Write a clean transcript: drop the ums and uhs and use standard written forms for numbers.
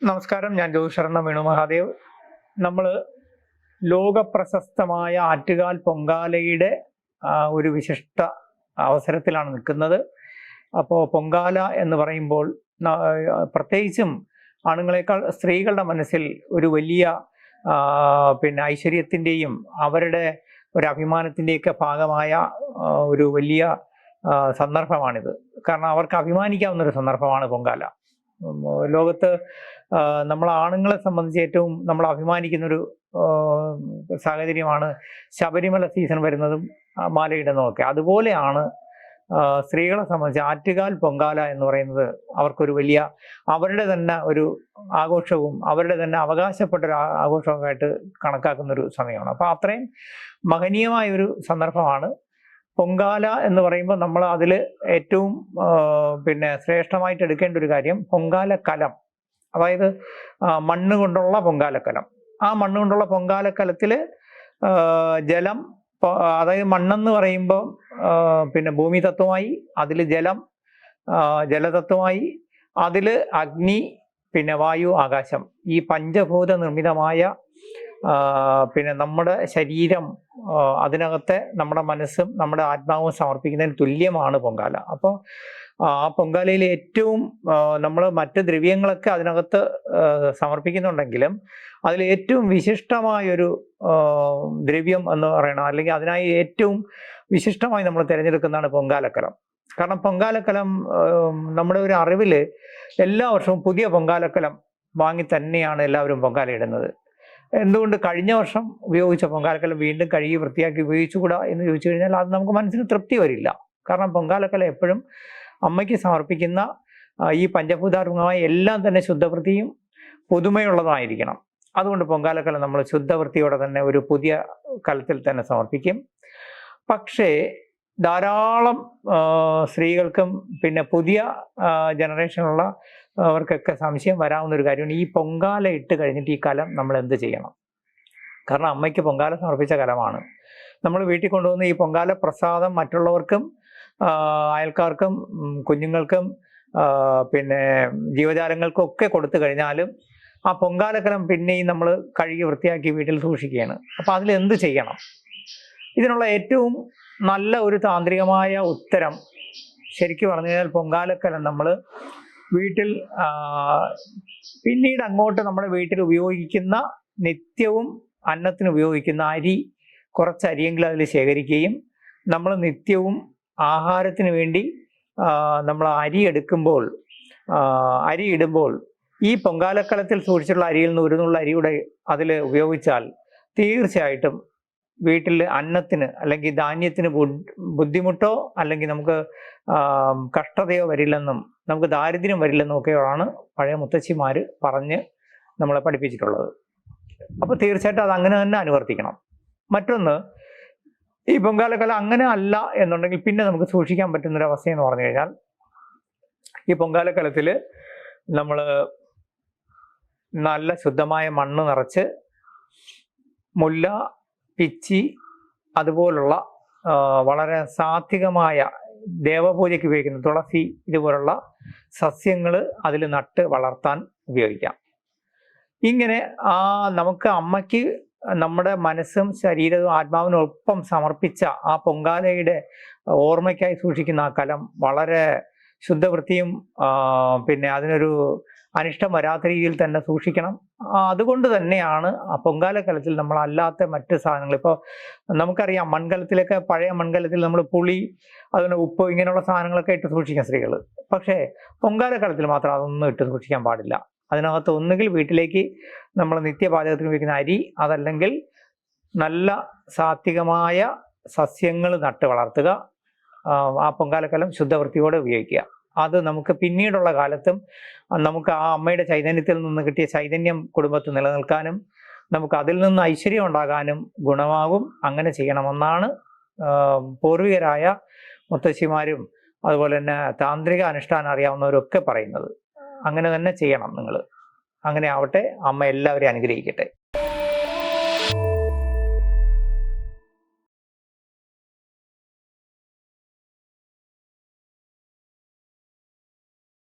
നമസ്കാരം, ഞാൻ ജ്യോതിഷരണം വേണു മഹാദേവ്. നമ്മൾ ലോകപ്രശസ്തമായ ആറ്റുകാൽ പൊങ്കാലയുടെ ഒരു വിശിഷ്ട അവസരത്തിലാണ് നിൽക്കുന്നത്. അപ്പോൾ പൊങ്കാല എന്ന് പറയുമ്പോൾ പ്രത്യേകിച്ചും ആണുങ്ങളെക്കാൾ സ്ത്രീകളുടെ മനസ്സിൽ ഒരു വലിയ ഐശ്വര്യത്തിൻ്റെയും അവരുടെ ഒരു അഭിമാനത്തിൻ്റെയൊക്കെ ഭാഗമായ ഒരു വലിയ സന്ദർഭമാണിത്. കാരണം അവർക്ക് അഭിമാനിക്കാവുന്നൊരു സന്ദർഭമാണ് പൊങ്കാല. ലോകത്ത് നമ്മൾ ആണുങ്ങളെ സംബന്ധിച്ച് ഏറ്റവും നമ്മൾ അഭിമാനിക്കുന്നൊരു സാഹചര്യമാണ് ശബരിമല സീസൺ വരുന്നതും മാലയിടുന്നതുമൊക്കെ. അതുപോലെയാണ് സ്ത്രീകളെ സംബന്ധിച്ച് ആറ്റുകാൽ പൊങ്കാല എന്ന് പറയുന്നത് അവർക്കൊരു വലിയ അവരുടെ തന്നെ ഒരു ആഘോഷവും അവരുടെ തന്നെ അവകാശപ്പെട്ട ഒരു ആഘോഷവുമായിട്ട് കണക്കാക്കുന്നൊരു സമയമാണ്. അപ്പോൾ അത്രയും മഹനീയമായൊരു സന്ദർഭമാണ് പൊങ്കാല എന്ന് പറയുമ്പോൾ. നമ്മൾ അതിൽ ഏറ്റവും ശ്രേഷ്ഠമായിട്ട് എടുക്കേണ്ട ഒരു കാര്യം പൊങ്കാലക്കലം, അതായത് മണ്ണ് കൊണ്ടുള്ള പൊങ്കാലക്കലം. ആ മണ്ണ് കൊണ്ടുള്ള പൊങ്കാലക്കലത്തിൽ ജലം, അതായത് മണ്ണെന്ന് പറയുമ്പോൾ ഭൂമി തത്വമായി, അതിൽ ജലം ജലതത്വമായി, അതിൽ അഗ്നി, വായു, ആകാശം, ഈ പഞ്ചഭൂത നിർമ്മിതമായ നമ്മുടെ ശരീരം, അതിനകത്തെ നമ്മുടെ മനസ്സും നമ്മുടെ ആത്മാവും സമർപ്പിക്കുന്നതിന് തുല്യമാണ് പൊങ്കാല. അപ്പോൾ ആ പൊങ്കാലയിൽ ഏറ്റവും നമ്മൾ മറ്റ് ദ്രവ്യങ്ങളൊക്കെ അതിനകത്ത് സമർപ്പിക്കുന്നുണ്ടെങ്കിലും അതിൽ ഏറ്റവും വിശിഷ്ടമായൊരു ദ്രവ്യം എന്ന് പറയണം, അല്ലെങ്കിൽ അതിനായി ഏറ്റവും വിശിഷ്ടമായി നമ്മൾ തിരഞ്ഞെടുക്കുന്നതാണ് പൊങ്കാലക്കലം. കാരണം പൊങ്കാലക്കലം നമ്മുടെ ഒരു അറിവിൽ എല്ലാ വർഷവും പുതിയ പൊങ്കാലക്കലം വാങ്ങി തന്നെയാണ് എല്ലാവരും പൊങ്കാല ഇടുന്നത്. എന്തുകൊണ്ട് കഴിഞ്ഞ വർഷം ഉപയോഗിച്ച പൊങ്കാലക്കലം വീണ്ടും കഴുകി വൃത്തിയാക്കി ഉപയോഗിച്ചുകൂടാ എന്ന് ചോദിച്ചു കഴിഞ്ഞാൽ അത് നമുക്ക് മനസ്സിന് തൃപ്തി വരില്ല. കാരണം പൊങ്കാലക്കലം എപ്പോഴും അമ്മയ്ക്ക് സമർപ്പിക്കുന്ന ഈ പഞ്ചഭൂതാത്മകമായ എല്ലാം തന്നെ ശുദ്ധവൃത്തിയും പുതുമയുള്ളതായിരിക്കണം. അതുകൊണ്ട് പൊങ്കാലക്കലം നമ്മൾ ശുദ്ധവൃത്തിയോടെ തന്നെ ഒരു പുതിയ കലത്തിൽ തന്നെ സമർപ്പിക്കും. പക്ഷേ ധാരാളം സ്ത്രീകൾക്കും പുതിയ ജനറേഷനുള്ള അവർക്കൊക്കെ സംശയം വരാവുന്ന ഒരു കാര്യമാണ് ഈ പൊങ്കാല ഇട്ട് കഴിഞ്ഞിട്ട് ഈ കലം നമ്മൾ എന്ത് ചെയ്യണം. കാരണം അമ്മയ്ക്ക് പൊങ്കാല സമർപ്പിച്ച കലമാണ്. നമ്മൾ വീട്ടിൽ കൊണ്ടുവന്ന് ഈ പൊങ്കാല പ്രസാദം മറ്റുള്ളവർക്കും അയൽക്കാർക്കും കുഞ്ഞുങ്ങൾക്കും ജീവജാലങ്ങൾക്കും ഒക്കെ കൊടുത്തു കഴിഞ്ഞാലും ആ പൊങ്കാലക്കലം പിന്നെയും നമ്മൾ കഴുകി വൃത്തിയാക്കി വീട്ടിൽ സൂക്ഷിക്കുകയാണ്. അപ്പം അതിലെന്ത് ചെയ്യണം? ഇതിനുള്ള ഏറ്റവും നല്ല ഒരു താന്ത്രികമായ ഉത്തരം ശരിക്കും പറഞ്ഞു കഴിഞ്ഞാൽ പൊങ്കാലക്കലം നമ്മൾ വീട്ടിൽ പിന്നീട് അങ്ങോട്ട് നമ്മുടെ വീട്ടിൽ ഉപയോഗിക്കുന്ന നിത്യവും അന്നത്തിന് ഉപയോഗിക്കുന്ന അരി, കുറച്ച് അരിയെങ്കിലും അതിൽ ശേഖരിക്കുകയും നമ്മൾ നിത്യവും ആഹാരത്തിന് വേണ്ടി നമ്മൾ അരി എടുക്കുമ്പോൾ, അരി ഇടുമ്പോൾ ഈ പൊങ്കാലക്കലത്തിൽ സൂക്ഷിച്ചുള്ള അരിയിൽ നിന്ന് ഒരു നുള്ള അരിയുടെ അതിൽ ഉപയോഗിച്ചാൽ തീർച്ചയായിട്ടും വീട്ടിൽ അന്നത്തിന് അല്ലെങ്കിൽ ധാന്യത്തിന് ബുദ്ധിമുട്ടോ അല്ലെങ്കിൽ നമുക്ക് കഷ്ടതയോ വരില്ലെന്നും നമുക്ക് ദാരിദ്ര്യം വരില്ലെന്നും ഒക്കെയാണ് പഴയ മുത്തശ്ശിമാർ പറഞ്ഞ് നമ്മളെ പഠിപ്പിച്ചിട്ടുള്ളത്. അപ്പോൾ തീർച്ചയായിട്ടും അത് അങ്ങനെ തന്നെ അനുവർത്തിക്കണം. മറ്റൊന്ന്, ഈ പൊങ്കാലക്കലം അങ്ങനെ അല്ല എന്നുണ്ടെങ്കിൽ പിന്നെ നമുക്ക് സൂക്ഷിക്കാൻ പറ്റുന്നൊരവസ്ഥയെന്ന് പറഞ്ഞു കഴിഞ്ഞാൽ ഈ പൊങ്കാലക്കലത്തിൽ നമ്മൾ നല്ല ശുദ്ധമായ മണ്ണ് നിറച്ച് മുല്ല, പിച്ചി, അതുപോലുള്ള വളരെ സാത്വികമായ ദേവപൂജയ്ക്ക് ഉപയോഗിക്കുന്ന തുളസി, ഇതുപോലുള്ള സസ്യങ്ങൾ അതിൽ നട്ട് വളർത്താൻ ഉപയോഗിക്കാം. ഇങ്ങനെ നമുക്ക് അമ്മയ്ക്ക് നമ്മുടെ മനസ്സും ശരീരവും ആത്മാവിനും ഒപ്പം സമർപ്പിച്ച ആ പൊങ്കാലയുടെ ഓർമ്മയ്ക്കായി സൂക്ഷിക്കുന്ന ആ കലം വളരെ ശുദ്ധവൃത്തിയും അതിനൊരു അനിഷ്ടം വരാത്ത രീതിയിൽ തന്നെ സൂക്ഷിക്കണം. അതുകൊണ്ട് തന്നെയാണ് ആ പൊങ്കാലക്കലത്തിൽ നമ്മൾ അല്ലാത്ത മറ്റ് സാധനങ്ങൾ, ഇപ്പോൾ നമുക്കറിയാം മൺകലത്തിലൊക്കെ, പഴയ മൺകലത്തിൽ നമ്മൾ പുളി, അതുപോലെ ഉപ്പ്, ഇങ്ങനെയുള്ള സാധനങ്ങളൊക്കെ ഇട്ട് സൂക്ഷിക്കാം സ്ത്രീകൾ. പക്ഷേ പൊങ്കാലക്കലത്തിൽ മാത്രം അതൊന്നും ഇട്ട് സൂക്ഷിക്കാൻ പാടില്ല. അതിനകത്ത് ഒന്നുകിൽ വീട്ടിലേക്ക് നമ്മൾ നിത്യപാചകത്തിന് ഉപയോഗിക്കുന്ന അരി, അതല്ലെങ്കിൽ നല്ല സാത്വികമായ സസ്യങ്ങൾ നട്ട് വളർത്തുക. ആ പൊങ്കാലക്കലം ശുദ്ധവൃത്തിയോടെ ഉപയോഗിക്കുക. അത് നമുക്ക് പിന്നീടുള്ള കാലത്തും നമുക്ക് ആ അമ്മയുടെ ചൈതന്യത്തിൽ നിന്ന് കിട്ടിയ ചൈതന്യം കുടുംബത്തിൽ നിലനിൽക്കാനും നമുക്ക് അതിൽ നിന്ന് ഐശ്വര്യം ഉണ്ടാകാനും ഗുണമാകും. അങ്ങനെ ചെയ്യണമെന്നാണ് പൂർവികരായ മുത്തശ്ശിമാരും അതുപോലെ തന്നെ താന്ത്രിക അനുഷ്ഠാനം അറിയാവുന്നവരൊക്കെ പറയുന്നത്. അങ്ങനെ തന്നെ ചെയ്യണം നിങ്ങൾ. അങ്ങനെ ആവട്ടെ. അമ്മ എല്ലാവരെയും അനുഗ്രഹിക്കട്ടെ.